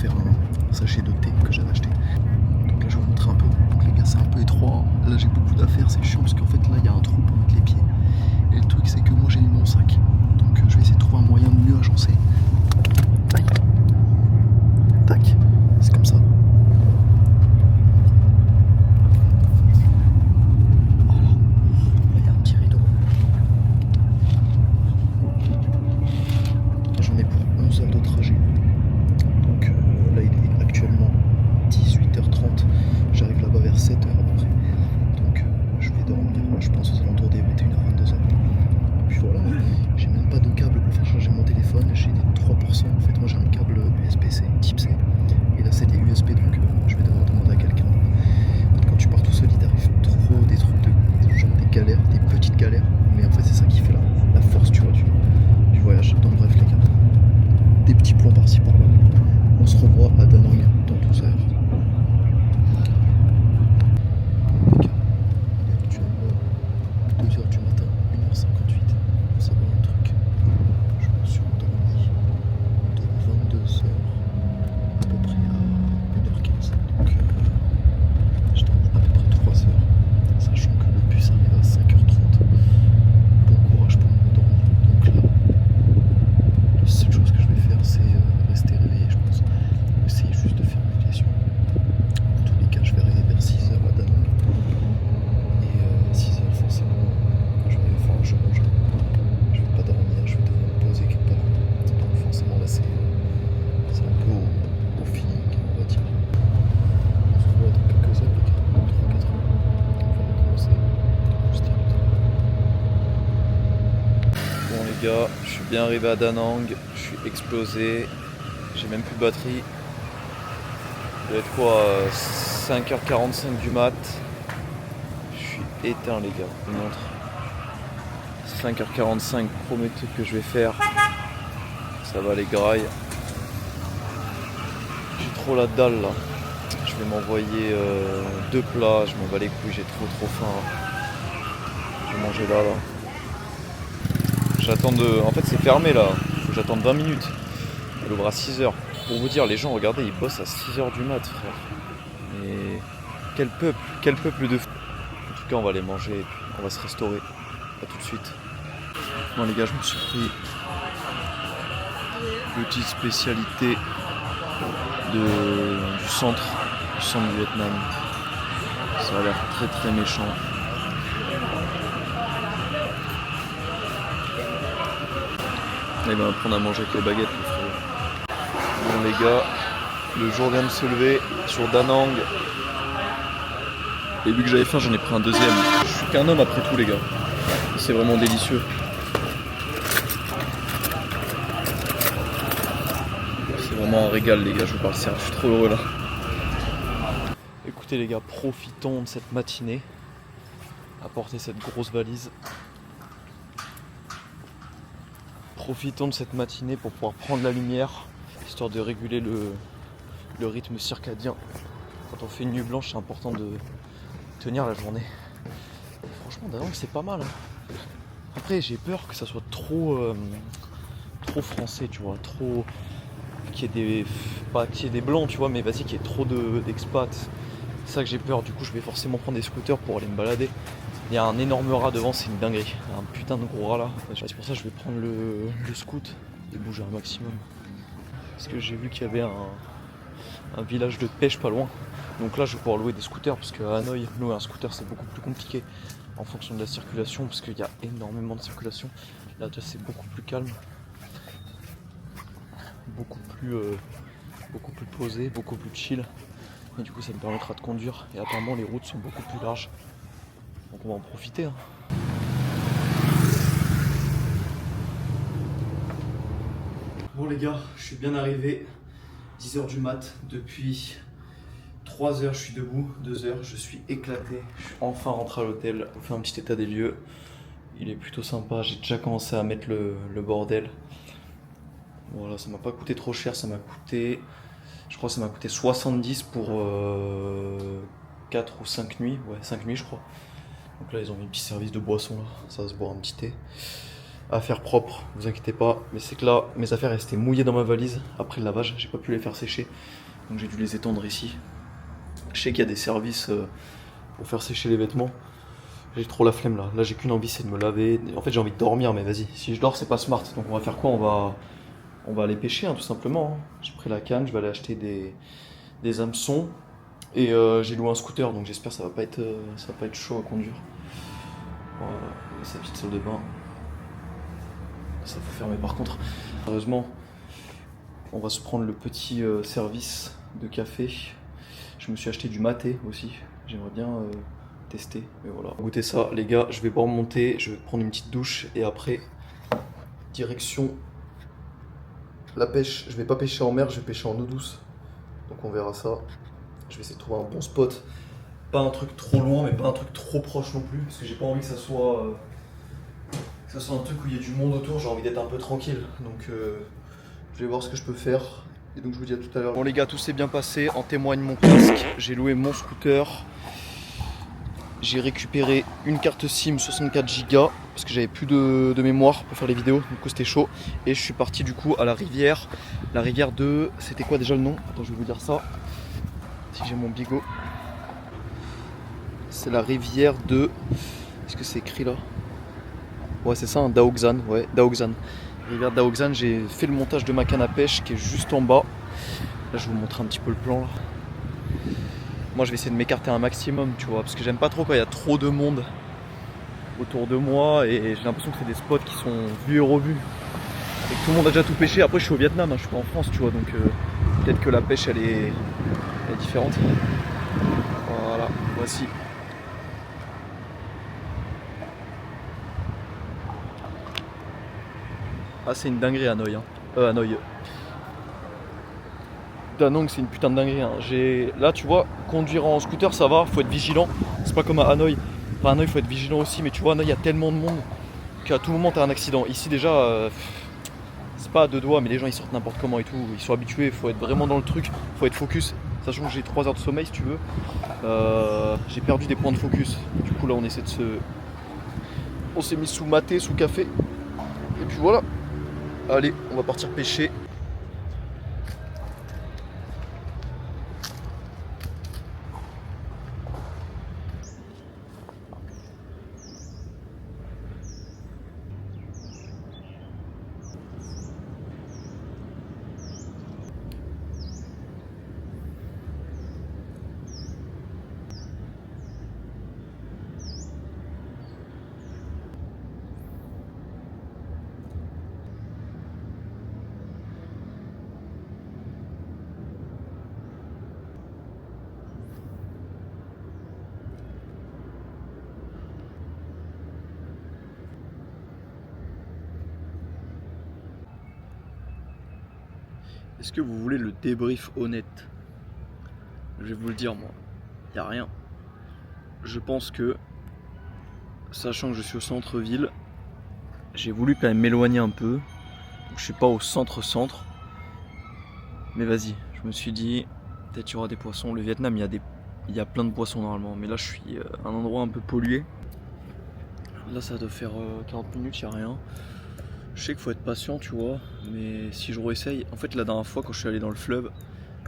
faire un sachet de thé que j'avais acheté. Donc là je vais vous montrer un peu. Donc les gars c'est un peu étroit, là j'ai beaucoup d'affaires, c'est chiant parce qu'en fait là il y a un trou pour mettre les pieds. Et le truc c'est que moi j'ai mis mon sac. Donc je vais essayer de trouver un moyen de mieux agencer. Tac. Tac. C'est comme ça. Voilà. Là il y a un petit rideau. J'en ai pour 11 heures de trajet. Donc là il est actuellement 18h30. J'arrive là-bas vers 7h à peu près. Donc je vais dormir, je pense aux alentours des 21h, 22h. Puis voilà, j'ai même pas de câble pour faire charger mon téléphone, j'ai des 3%. En fait, moi j'ai un câble USB-C, type C. Et là c'est des USB, donc je vais devoir demander à quelqu'un. Quand tu pars tout seul, il t'arrive trop des trucs genre des galères, des petites galères. Mais en fait, c'est ça qui fait la force, tu vois, du voyage. Donc bref, les gars, des petits plans par-ci par-là. On se revoit à Da Nang dans 12 heures. Les gars, il est actuellement 2h du matin, 1h58. Faut savoir un truc. Je me suis endormi de 22h à peu près à 1h15. Donc je dors à peu près 3 heures. Sachant que le bus arrive à 5h30. Bon courage pour me dormir. Donc là, la seule chose que je vais faire c'est rester réveillé, je pense. Essayer juste de fermer les yeux. Dans tous les cas, je vais arriver vers 6h à Da Nang. Et 6h, forcément, quand je mange. Je vais pas dormir, je vais devoir me poser quelque part. Donc forcément, là, c'est un peu au feeling, on va dire. On se revoit dans quelques heures, les gars. 3-4 heures. On va recommencer. Juste direct. Bon les gars, je suis bien arrivé à Da Nang. Je suis explosé. J'ai même plus de batterie. Il doit être quoi, 5h45 du mat. Je suis éteint les gars, je vous montre. 5h45, premier truc que je vais faire. Ça va les grailles. J'ai trop la dalle là. Je vais m'envoyer 2 plats, je m'en bats les couilles, j'ai trop faim là. Je vais manger là. J'attends de. En fait c'est fermé là. Faut que j'attende 20 minutes. Elle ouvre à 6h. Pour vous dire, les gens, regardez, ils bossent à 6h du mat, frère. Mais quel peuple de fou. En tout cas, on va aller manger et puis on va se restaurer. A tout de suite. Bon les gars, je me suis pris petite spécialité du centre du Vietnam. Ça a l'air très méchant. Là, il va apprendre à manger avec les baguettes, le frérot. Bon les gars, le jour vient de se lever sur Da Nang. Et vu que j'avais faim, j'en ai pris un deuxième. Je suis qu'un homme après tout les gars. C'est vraiment délicieux. C'est vraiment un régal les gars, je vous parle sérieux, je suis trop heureux là. Écoutez les gars, profitons de cette matinée. Apportez cette grosse valise. Profitons de cette matinée pour pouvoir prendre la lumière, histoire de réguler le rythme circadien. Quand on fait une nuit blanche, c'est important de tenir la journée. Et franchement, Da Nang, c'est pas mal. Hein. Après, j'ai peur que ça soit trop français, tu vois, trop qu'il y ait des, pas qu'il y ait des blancs, tu vois, mais vas-y, qu'il y ait trop d'expats. C'est ça que j'ai peur. Du coup, je vais forcément prendre des scooters pour aller me balader. Il y a un énorme rat devant, c'est une dinguerie. Un putain de gros rat là. C'est pour ça que je vais prendre le scoot et bouger un maximum. Parce que j'ai vu qu'il y avait un village de pêche pas loin. Donc là je vais pouvoir louer des scooters parce qu'à Hanoï, louer un scooter c'est beaucoup plus compliqué en fonction de la circulation parce qu'il y a énormément de circulation. Là déjà c'est beaucoup plus calme. Beaucoup plus posé, beaucoup plus chill. Et du coup ça me permettra de conduire. Et apparemment les routes sont beaucoup plus larges. Donc on va en profiter. Hein. Bon les gars, je suis bien arrivé. 10h du mat. Depuis 3h je suis debout. 2h je suis éclaté. Je suis enfin rentré à l'hôtel. On fait un petit état des lieux. Il est plutôt sympa. J'ai déjà commencé à mettre le bordel. Voilà, ça m'a pas coûté trop cher. Ça m'a coûté... Je crois que ça m'a coûté 70 pour 4 ou 5 nuits. Ouais, 5 nuits je crois. Donc là ils ont mis un petit service de boisson là, ça va se boire un petit thé. à faire propre, vous inquiétez pas. Mais c'est que là, mes affaires elles étaient mouillées dans ma valise après le lavage, j'ai pas pu les faire sécher. Donc j'ai dû les étendre ici. Je sais qu'il y a des services pour faire sécher les vêtements. J'ai trop la flemme là. Là j'ai qu'une envie, c'est de me laver. En fait j'ai envie de dormir, mais vas-y. Si je dors c'est pas smart. Donc on va faire quoi? On va aller pêcher hein, tout simplement. Hein. J'ai pris la canne, je vais aller acheter des hameçons. Et j'ai loué un scooter, donc j'espère que ça va pas être chaud à conduire. Voilà, et sa petite salle de bain. Ça faut fermer par contre. Sérieusement, on va se prendre le petit service de café. Je me suis acheté du maté aussi. J'aimerais bien tester. Mais voilà. Goûtez ça, les gars. Je vais pas remonter. Je vais prendre une petite douche et après, direction la pêche. Je vais pas pêcher en mer, je vais pêcher en eau douce. Donc on verra ça. Je vais essayer de trouver un bon spot. Pas un truc trop loin, mais pas un truc trop proche non plus. Parce que j'ai pas envie que ça soit un truc où il y a du monde autour. J'ai envie d'être un peu tranquille. Donc je vais voir ce que je peux faire. Et donc je vous dis à tout à l'heure. Bon les gars, tout s'est bien passé. En témoigne mon casque. J'ai loué mon scooter. J'ai récupéré une carte SIM 64 Go. Parce que j'avais plus de mémoire pour faire les vidéos. Du coup c'était chaud. Et je suis parti du coup à la rivière. La rivière de... C'était quoi déjà le nom? Attends, je vais vous dire ça. Si j'ai mon bigot. C'est la rivière de... Est-ce que c'est écrit là? Ouais c'est ça, hein, Daoxane. Ouais, Daoxane. Rivière Daoxane, j'ai fait le montage de ma canne à pêche qui est juste en bas. Là je vais vous montrer un petit peu le plan là. Moi je vais essayer de m'écarter un maximum, tu vois, parce que j'aime pas trop quand il y a trop de monde autour de moi et j'ai l'impression que c'est des spots qui sont vus et revus. Et que tout le monde a déjà tout pêché. Après je suis au Vietnam, hein, je suis pas en France, tu vois, donc peut-être que la pêche elle est différente. Voilà, voici. Ah c'est une dinguerie Hanoï, hein. Hanoï. Da Nang c'est une putain de dinguerie. Hein. Là tu vois, conduire en scooter ça va, faut être vigilant. C'est pas comme à Hanoï. Enfin, à Hanoï faut être vigilant aussi, mais tu vois, Hanoï il y a tellement de monde qu'à tout moment t'as un accident. Ici déjà, c'est pas à deux doigts, mais les gens ils sortent n'importe comment et tout. Ils sont habitués, faut être vraiment dans le truc, faut être focus. Sachant que j'ai 3 heures de sommeil si tu veux. J'ai perdu des points de focus. Du coup là on essaie de se... On s'est mis sous maté, sous café. Et puis voilà. Allez, on va partir pêcher. Est-ce que vous voulez le débrief honnête? Je vais vous le dire moi, il n'y a rien. Je pense que, sachant que je suis au centre-ville, j'ai voulu quand même m'éloigner un peu. Donc je suis pas au centre-centre. Mais vas-y, je me suis dit, peut-être il y aura des poissons. Le Vietnam, il y a plein de poissons normalement. Mais là je suis à un endroit un peu pollué. Là ça doit faire 40 minutes, il n'y a rien. Je sais qu'il faut être patient, tu vois, mais si je réessaye... En fait, la dernière fois, quand je suis allé dans le fleuve,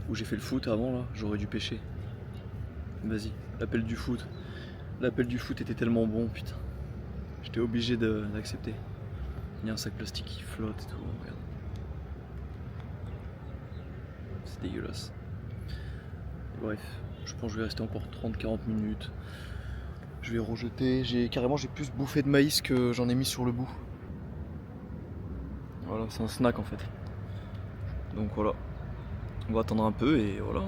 où j'ai fait le foot avant, là, j'aurais dû pêcher. Vas-y, l'appel du foot. L'appel du foot était tellement bon, putain. J'étais obligé d'accepter. Il y a un sac plastique qui flotte et tout, regarde. C'est dégueulasse. Bref, je pense que je vais rester encore 30-40 minutes. Je vais rejeter. J'ai plus bouffé de maïs que j'en ai mis sur le bout. Voilà, c'est un snack en fait. Donc voilà, on va attendre un peu et voilà.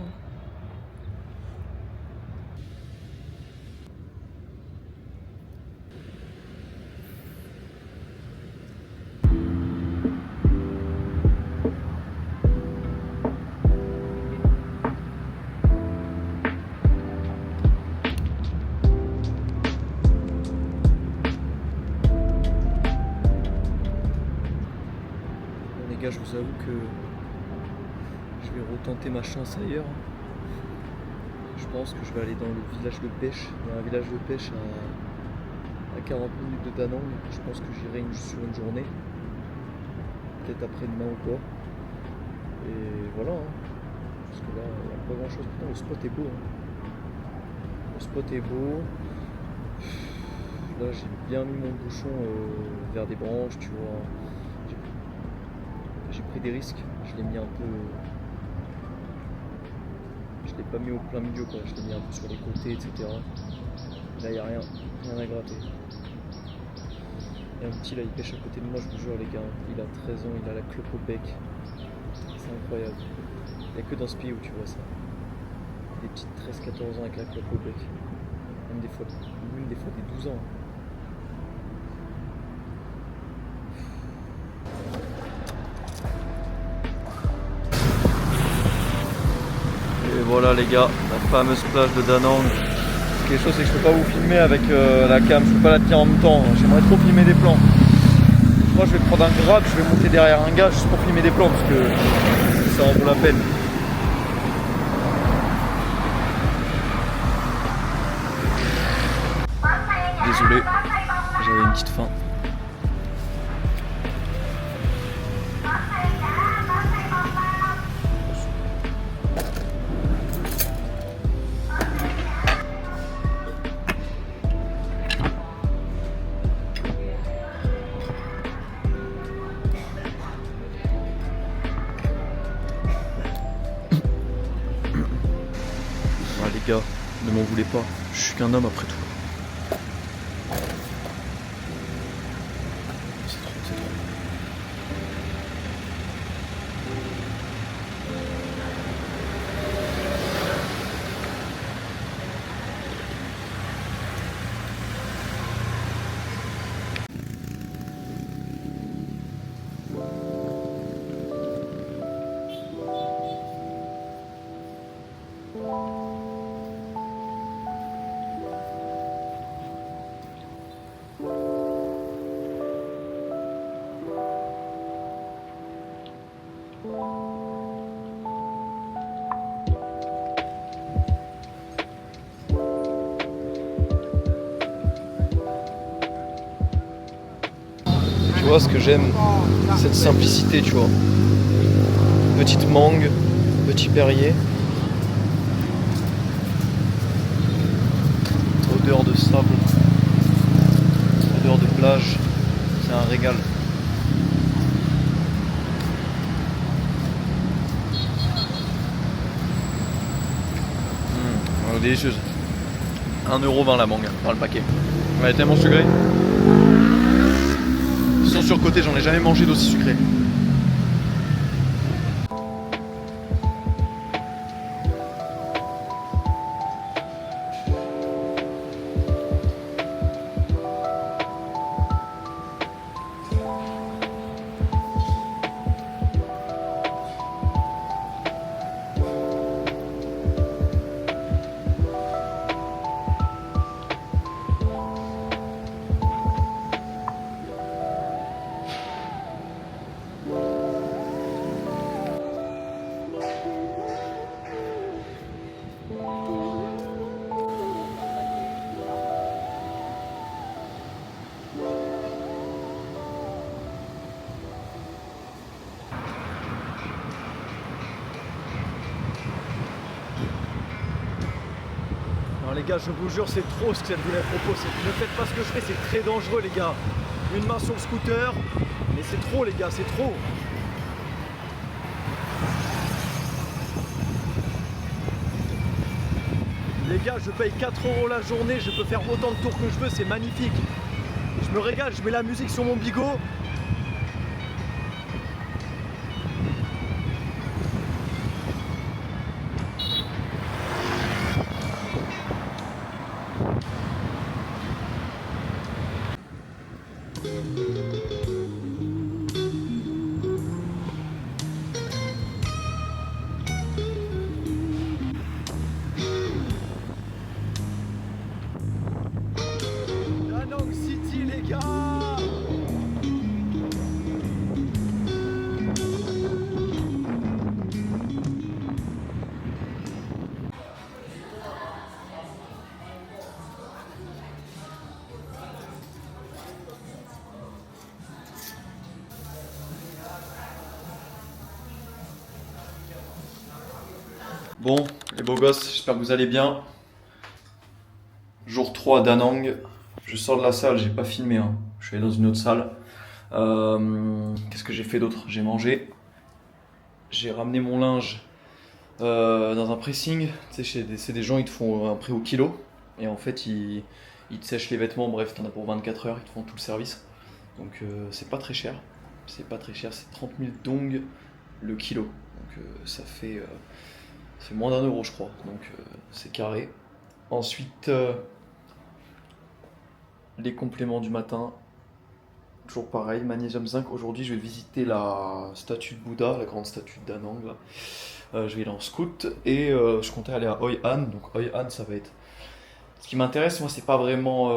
Je vous avoue que je vais retenter ma chance ailleurs. Je pense que je vais aller dans le village de pêche. Il y a un village de pêche à 40 minutes de Danang. Je pense que j'irai sur une journée. Peut-être après-demain ou quoi. Et voilà. Hein. Parce que là, il n'y a pas grand chose. Putain, le spot est beau. Hein. Le spot est beau. Là, j'ai bien mis mon bouchon vers des branches, tu vois. J'ai pris des risques. Je l'ai mis un peu. Je l'ai pas mis au plein milieu, quoi. Je l'ai mis un peu sur les côtés, etc. Là, il n'y a rien à gratter. Il y a un petit là, il pêche à côté de moi, je vous jure, les gars. Il a 13 ans, il a la clope au bec. C'est incroyable. Il n'y a que dans ce pays où tu vois ça. Des petites 13-14 ans avec la clope au bec. Même des fois des 12 ans. Et voilà les gars, la fameuse plage de Danang. Quelque chose c'est que je peux pas vous filmer avec la cam, je peux pas la tenir en même temps. J'aimerais trop filmer des plans. Moi je vais prendre un grab, je vais monter derrière un gars juste pour filmer des plans parce que ça en vaut la peine. Désolé, j'avais une petite faim. Les gars, ne m'en voulez pas, je suis qu'un homme après tout. C'est trop. Tu vois ce que j'aime, cette simplicité, tu vois. Petite mangue, petit perrier. Odeur de sable, odeur de plage, c'est un régal. Délicieuse. 1,20€ la mangue, dans le paquet. Elle est tellement sucrée. Sans surcoté, j'en ai jamais mangé d'aussi sucré. Les gars, je vous jure, c'est trop ce que cette vidéo propose. Ne faites pas ce que je fais, c'est très dangereux, les gars. Une main sur le scooter, mais c'est trop, les gars, c'est trop. Les gars, je paye 4€ la journée, je peux faire autant de tours que je veux, c'est magnifique. Je me régale, je mets la musique sur mon bigot. Danang City, les gars! Bon, les beaux gosses, j'espère que vous allez bien. Jour 3 à Da Nang. Je sors de la salle, j'ai pas filmé, hein. Je suis allé dans une autre salle. Qu'est-ce que j'ai fait d'autre? J'ai mangé. J'ai ramené mon linge dans un pressing. Tu sais, c'est des gens, ils te font un prix au kilo. Et en fait, ils te sèchent les vêtements. Bref, t'en as pour 24 heures, ils te font tout le service. Donc c'est pas très cher. C'est pas très cher, c'est 30 000 dong le kilo. Donc ça fait moins d'1 euro, je crois. Donc c'est carré. Ensuite, les compléments du matin. Toujours pareil, magnésium zinc. Aujourd'hui, je vais visiter la statue de Bouddha, la grande statue de Da Nang. Là. Je vais aller en scout et je comptais aller à Hoi An. Donc Hoi An, ça va être. Ce qui m'intéresse, moi, c'est pas vraiment.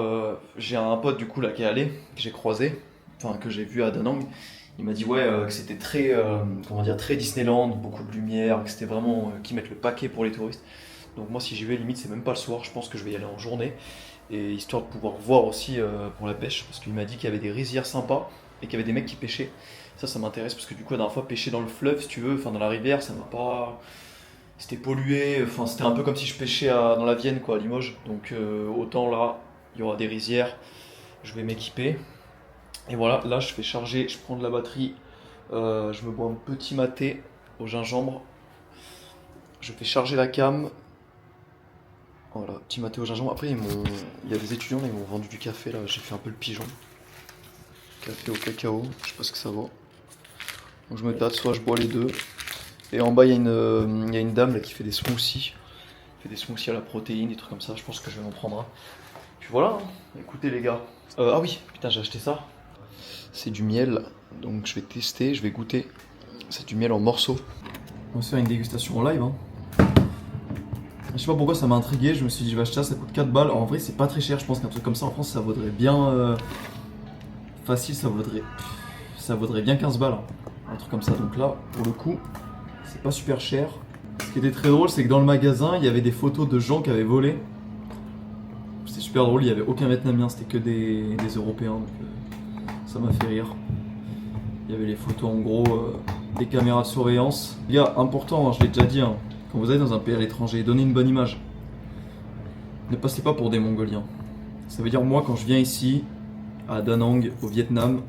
J'ai un pote du coup là qui est allé, que j'ai croisé, enfin que j'ai vu à Da Nang. Il m'a dit que c'était très, comment dire, très Disneyland, beaucoup de lumière, que c'était vraiment qu'ils mettent le paquet pour les touristes. Donc moi, si j'y vais, limite, c'est même pas le soir. Je pense que je vais y aller en journée. Et histoire de pouvoir voir aussi pour la pêche, parce qu'il m'a dit qu'il y avait des rizières sympas et qu'il y avait des mecs qui pêchaient. Ça m'intéresse parce que du coup la dernière fois pêcher dans le fleuve, si tu veux, enfin dans la rivière, ça m'a pas, c'était pollué. Enfin c'était un peu comme si je pêchais dans la Vienne quoi, à Limoges. Donc autant là, il y aura des rizières, je vais m'équiper. Et voilà, là je fais charger, je prends de la batterie, je me bois un petit maté au gingembre. Je fais charger la cam. Voilà, petit maté au gingembre. Après, il y a des étudiants là, ils m'ont vendu du café là. J'ai fait un peu le pigeon. Café au cacao, je sais pas ce que ça vaut. Donc je me tâte, soit je bois les deux. Et en bas, il y a une dame là qui fait des smoothies. Elle fait des smoothies à la protéine, des trucs comme ça. Je pense que je vais en prendre un. Puis voilà, hein. Écoutez les gars. Ah oui, putain, j'ai acheté ça. C'est du miel, donc je vais tester, je vais goûter. C'est du miel en morceaux. On va se faire une dégustation en live. Hein. Je sais pas pourquoi ça m'a intrigué, je me suis dit je vais acheter ça, ça coûte 4 balles. En vrai c'est pas très cher, je pense qu'un truc comme ça en France ça vaudrait bien facile, ça vaudrait bien 15 balles, hein. Un truc comme ça. Donc là pour le coup c'est pas super cher. Ce qui était très drôle c'est que dans le magasin il y avait des photos de gens qui avaient volé. C'était super drôle, il y avait aucun Vietnamien, c'était que des Européens, donc ça m'a fait rire. Il y avait les photos en gros des caméras de surveillance. Les gars, important, hein, je l'ai déjà dit, hein. Quand vous allez dans un pays à l'étranger, donnez une bonne image. Ne passez pas pour des Mongoliens. Ça veut dire moi quand je viens ici, à Da Nang, au Vietnam,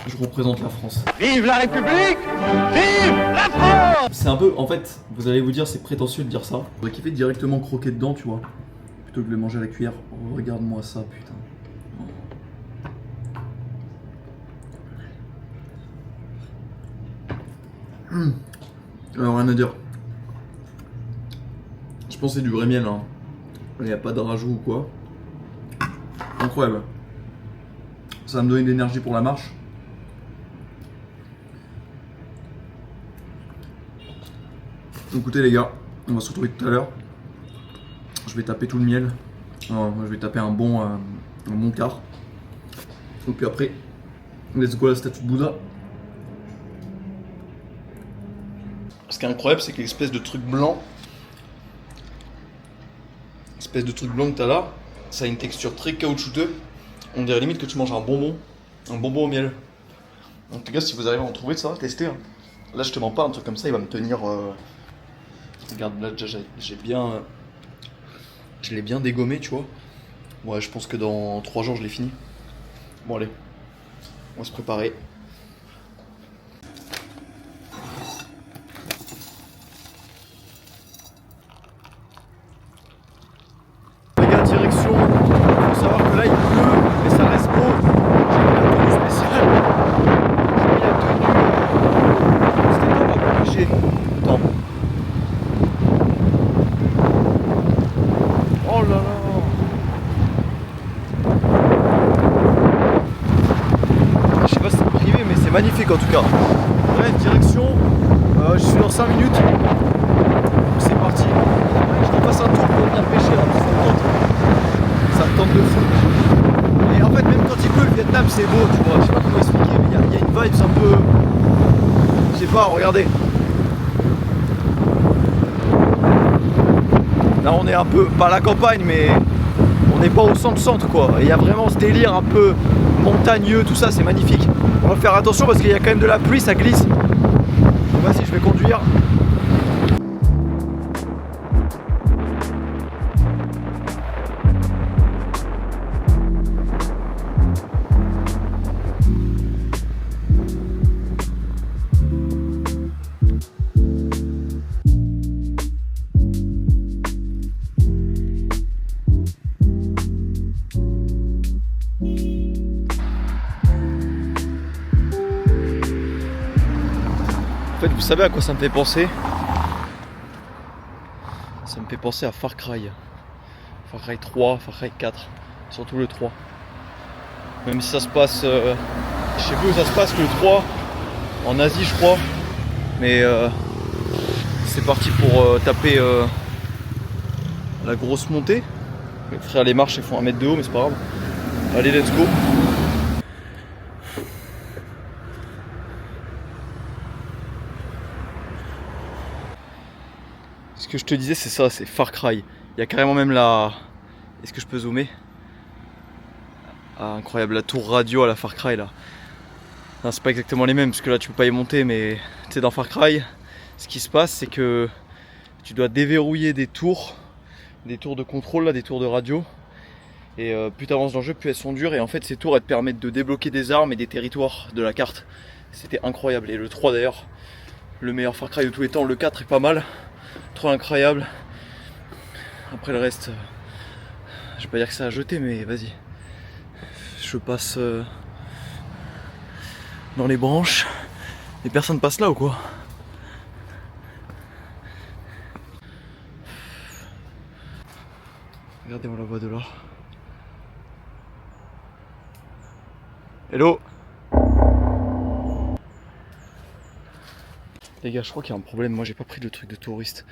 je représente la France. Vive la République! Vive la France! C'est un peu, en fait, vous allez vous dire c'est prétentieux de dire ça. J'aurais kiffé directement croquer dedans, tu vois. Plutôt que de le manger à la cuillère. Oh, regarde-moi ça, putain. Alors rien à dire. Je pense que c'est du vrai miel, hein. Il n'y a pas de rajout ou quoi. Incroyable. Ça va me donner de l'énergie pour la marche. Écoutez les gars, on va se retrouver tout à l'heure. Je vais taper tout le miel. Alors, moi, je vais taper un bon quart. Et puis après, let's go à la statue de Bouddha. Ce qui est incroyable, c'est que l'espèce de truc blanc, que t'as là, ça a une texture très caoutchouteux. On dirait limite que tu manges un bonbon au miel. Donc les gars, si vous arrivez à en trouver de ça, testez. Hein. Là, je te mens pas, un truc comme ça, il va me tenir. Regarde, là, déjà, je l'ai bien dégommé, tu vois. Ouais, je pense que dans 3 jours, je l'ai fini. Bon, allez, on va se préparer. Direction, il faut savoir que là il pleut, mais ça reste beau. J'ai mis la tenue spéciale. J'ai mis la tenue. C'était pas mal léger. Attends. Oh là là. Je sais pas si c'est privé, mais c'est magnifique en tout cas. Bref, direction. Je suis dans 5 minutes. C'est parti. Je repasse un tour pour venir pêcher là, parce que ça me tente de fou. Et en fait, même quand il pleut, le Vietnam c'est beau, tu vois. Je sais pas comment expliquer, mais il y a une vibe un peu. Je sais pas, regardez. Là, on est un peu, pas à la campagne, mais on n'est pas au centre quoi. Et il y a vraiment ce délire un peu montagneux, tout ça, c'est magnifique. On va faire attention parce qu'il y a quand même de la pluie, ça glisse. Donc, vas-y, je vais conduire. fait, vous savez à quoi ça me fait penser? Ça me fait penser à Far Cry. Far Cry 3, Far Cry 4, surtout le 3. Même si ça se passe, je sais plus où ça se passe le 3, en Asie je crois. Mais c'est parti pour taper la grosse montée. Les frères les marches ils font 1 mètre de haut mais c'est pas grave. Allez let's go. Ce que je te disais c'est ça, c'est Far Cry. Il y a carrément même la... Est-ce que je peux zoomer? Ah, incroyable, la tour radio à la Far Cry là. Non, c'est pas exactement les mêmes parce que là tu peux pas y monter, mais tu sais dans Far Cry, ce qui se passe c'est que tu dois déverrouiller des tours de contrôle là, des tours de radio. Et plus tu avances dans le jeu, plus elles sont dures. Et en fait ces tours elles te permettent de débloquer des armes et des territoires de la carte. C'était incroyable. Et le 3 d'ailleurs, le meilleur Far Cry de tous les temps. Le 4 est pas mal, trop incroyable. Après le reste, je vais pas dire que ça a jeté, mais vas-y. Je passe dans les branches. Et personne passe là ou quoi? Regardez, on la voit de là. Hello! Les gars, je crois qu'il y a un problème. Moi, j'ai pas pris le truc de touriste.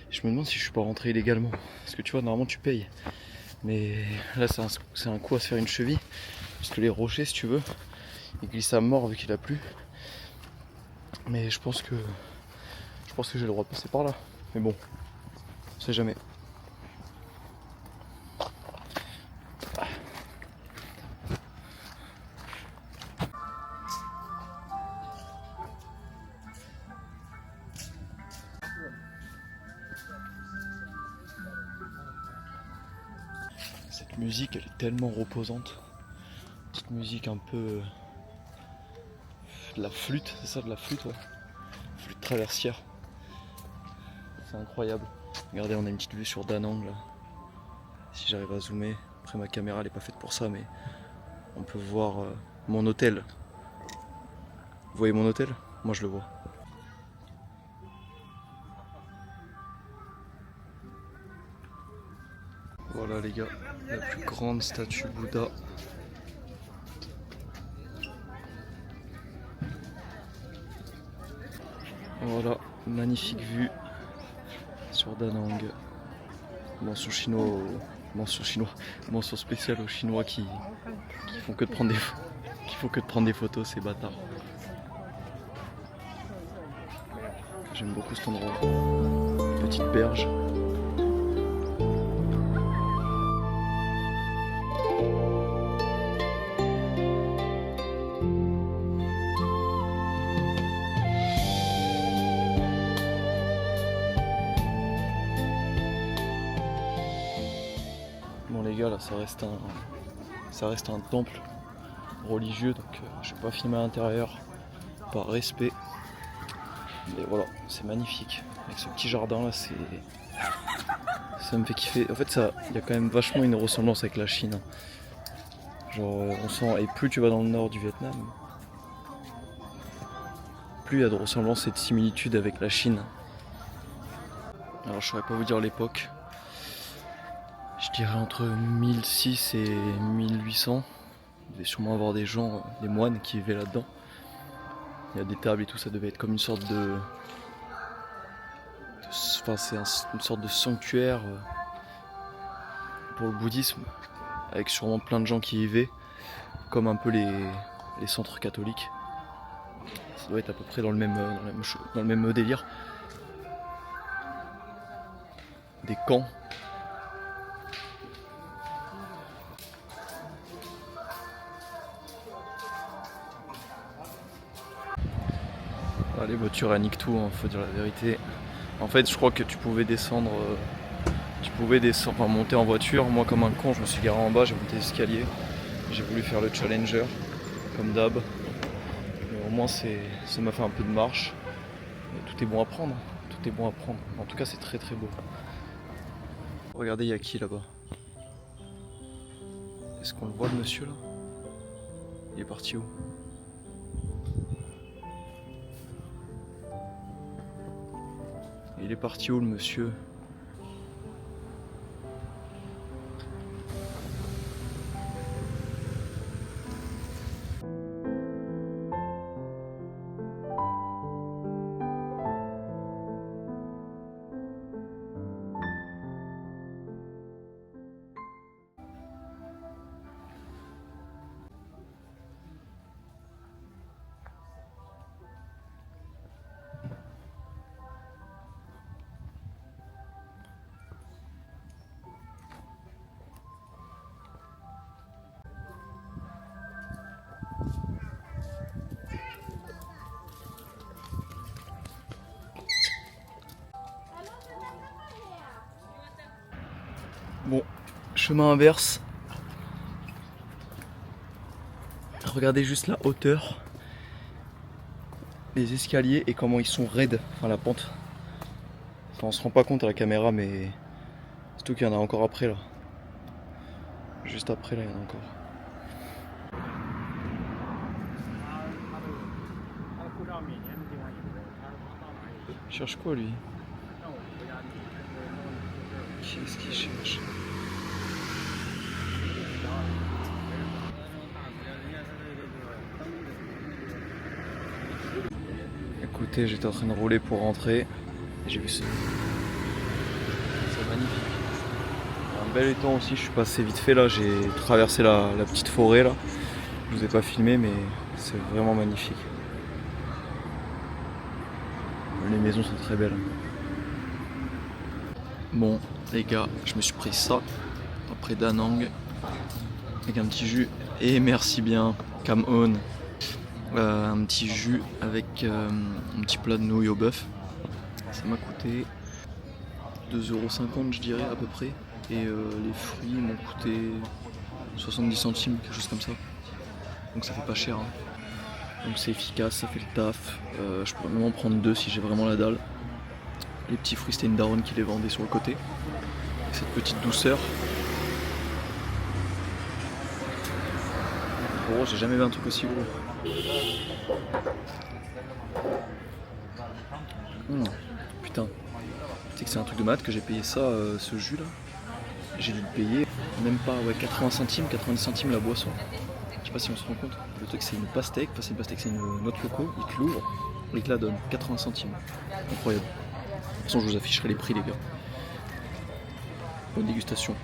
Je me demande si je suis pas rentré illégalement. Parce que tu vois, normalement, tu payes. Mais là, c'est un coup à se faire une cheville. Parce que les rochers, si tu veux, ils glissent à mort vu qu'il a plu. Mais je pense que j'ai le droit de passer par là. Mais bon, on sait jamais. Cette musique, elle est tellement reposante. Petite musique un peu... de la flûte, c'est ça, de la flûte, ouais. Flûte traversière. C'est incroyable. Regardez, on a une petite vue sur Da Nang là. Si j'arrive à zoomer, après ma caméra elle est pas faite pour ça, mais on peut voir mon hôtel. Vous voyez mon hôtel? Moi je le vois. Voilà les gars, la plus grande statue Bouddha. Voilà, magnifique vue sur Da Nang. Mention spéciale aux Chinois qui font que de prendre des photos, ces bâtards. J'aime beaucoup cet endroit. Petite berge. Bon les gars, là ça reste un temple religieux, donc je vais pas filmer à l'intérieur par respect. Mais voilà, c'est magnifique. Avec ce petit jardin là, ça me fait kiffer. En fait, il y a quand même vachement une ressemblance avec la Chine. Genre, on sent, et plus tu vas dans le nord du Vietnam, plus il y a de ressemblance et de similitude avec la Chine. Alors, je saurais pas vous dire l'époque. Je dirais entre 1006 et 1800. Il devait sûrement avoir des gens, des moines qui vivaient là-dedans. Il y a des tables et tout, ça devait être comme une sorte enfin, c'est une sorte de sanctuaire pour le bouddhisme, avec sûrement plein de gens qui y vivaient, comme un peu les centres catholiques. Ça doit être à peu près dans le même délire. Des camps. Les voitures elles niquent tout, hein, faut dire la vérité. En fait, je crois que tu pouvais enfin, monter en voiture. Moi, comme un con, je me suis garé en bas, j'ai monté l'escalier. J'ai voulu faire le Challenger, comme d'hab. Mais au moins, ça m'a fait un peu de marche. Mais tout est bon à prendre. Tout est bon à prendre. En tout cas, c'est très très beau. Regardez, il y a qui là-bas? Est-ce qu'on le voit, le monsieur là? Il est parti où? Il est parti où le monsieur? Bon, chemin inverse. Regardez juste la hauteur des escaliers et comment ils sont raides, enfin la pente. Enfin, on se rend pas compte à la caméra, mais surtout qu'il y en a encore après là. Juste après là, il y en a encore. Il cherche quoi lui? Qu'est-ce qu'il cherche? Écoutez, j'étais en train de rouler pour rentrer et j'ai vu ça. C'est magnifique. Un bel étang aussi, je suis passé vite fait là, j'ai traversé la petite forêt là. Je vous ai pas filmé mais c'est vraiment magnifique. Les maisons sont très belles. Bon les gars, je me suis pris ça après Da Nang avec un petit jus et merci bien, come on. Un petit jus avec un petit plat de nouilles au bœuf. Ça m'a coûté 2,50€ je dirais à peu près. Et les fruits m'ont coûté 70 centimes, quelque chose comme ça. Donc ça fait pas cher. Hein. Donc c'est efficace, ça fait le taf. Je pourrais même en prendre 2 si j'ai vraiment la dalle. Les petits fruits, c'était une daronne qui les vendait sur le côté. Avec cette petite douceur. Gros, j'ai jamais vu un truc aussi gros. Putain, tu sais que c'est un truc de malade que j'ai payé ça, ce jus là. J'ai dû le payer même pas 80 centimes, 90 centimes la boisson. Je sais pas si on se rend compte. Le truc c'est une pastèque, enfin c'est une pastèque, c'est une noix de coco, il te l'ouvre et il te la donne, 80 centimes. Incroyable. De toute façon je vous afficherai les prix les gars. Bonne dégustation.